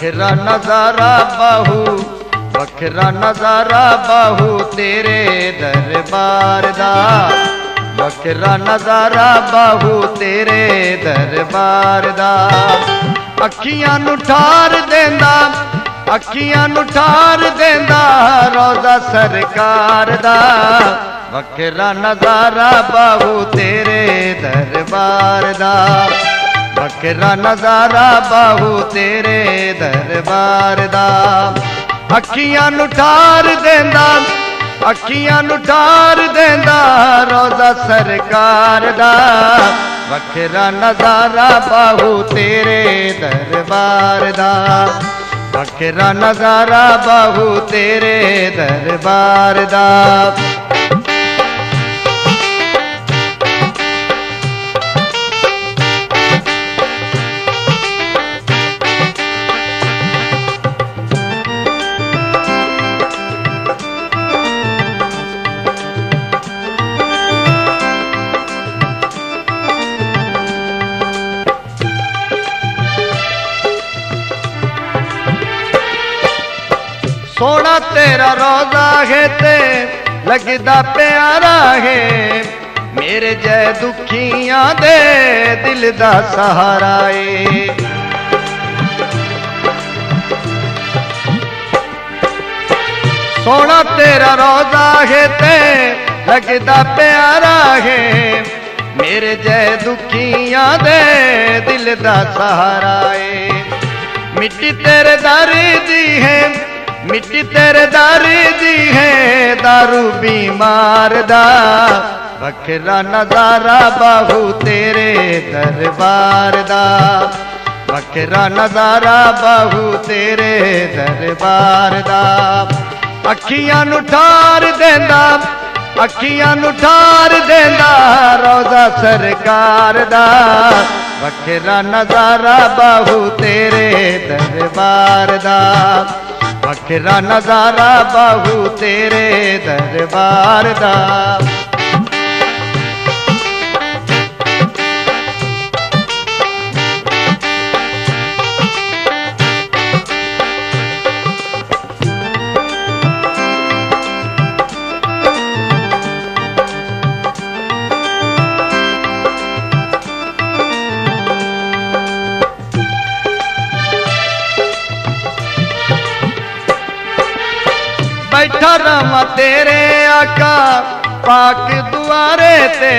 वखरा नजारा बाहू, वखरा नजारा बाहू तेरे दरबार दा, वखरा नजारा बाहू तेरे दरबार दा। अखियां नू ठार देंदा, अखियां नू ठार देंदा रोज़ा सरकार दा, वखरा नजारा बाहू तेरे दरबार दा, वखरा नजारा बाहू तेरे दरबार दा। अखियां नू ठार देंदा, अखियां नू ठार देंदा रोज़ा सरकार दा, वखरा नजारा बाहू तेरे दरबार दा, वखरा नजारा बाहू तेरे दरबार दा। सोना तेरा रोज़ा है ते लगदा प्यारा है, मेरे जय दुखियां दे दिल दा सहारा है। सोना तेरा रोज़ा है ते लगदा प्यारा है, मेरे जय दुखियां दे दिल दा सहारा है। मिट्टी तेरे दर दी है, मिट्टी तेरे दर दी है दारू बीमार दा, वखरा नजारा बाहू तेरे दरबार दा, वखरा नजारा बाहू तेरे दरबार दा। अखियां नू ठार देंदा, अखियां नू ठार देंदा रोज़ा सरकार दा, वखरा नजारा बाहू तेरे दरबार दा, वखरा नजारा बाहू तेरे दरबार दा। बैठा रहा तेरे आका पाक दुआरे ते,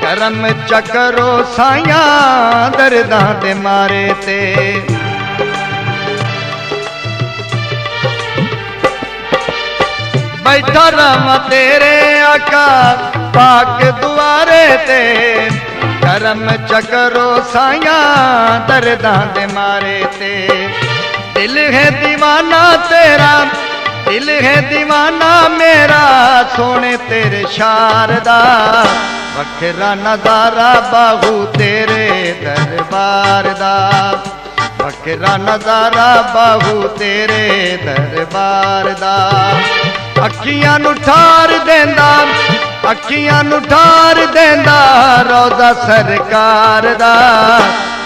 करम चकरो साइया दर्दां दे मारे ते। बैठा रहा तेरे आका पाक दुआरे ते, करम चकरो साइया दर्दां दे मारे ते। दिल है दीवाना तेरा, दिल है दीवाना मेरा सोने तेरे शारदा, वखरा नजारा बाहू तेरे दरबार दा, वखरा नजारा बाहू तेरे दरबार दा। अखियां नू ठार देंदा, अखियां नू ठार देंदा रोज़ा सरकार दा,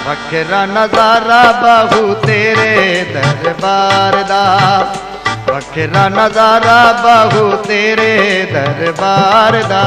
वखरा नजारा बाहू तेरे दरबार दा, वखरा नजारा बाहू तेरे दरबार दा।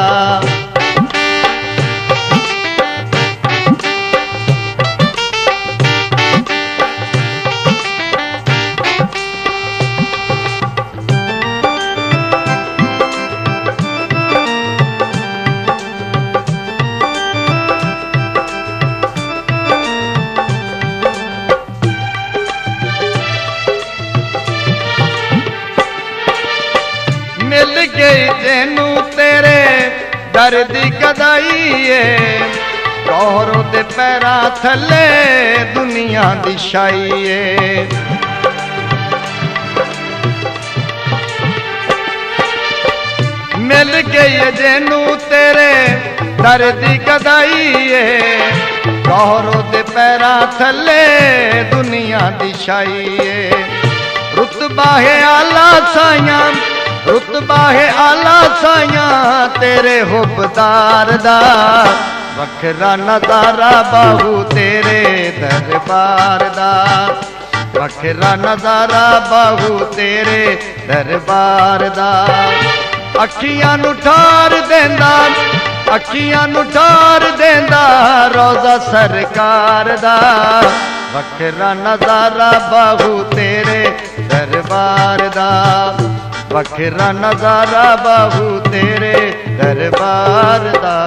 मिल गई तेनू तेरे दर दी गदाई है, कहरो दे पैरां थले दुनिया दी शाई है। मिल गई जेनू तेरे दर दी गदाई है, कहरो दे पैरां थले दुनिया दी शाई है। रुतबा है आला साइयां, रुतबा है आला साइयां तेरे हुबदार दा, वखरा नजारा बाहू तेरे दरबार दा, वखरा नजारा बाहू तेरे दरबार दा। अखियां नू ठार देंदा, अखियां नू ठार देंदा रोज़ा सरकार दा। वखरा नजारा बाहू तेरे दरबार दा, वखरा नजारा बाहू तेरे दरबार दा।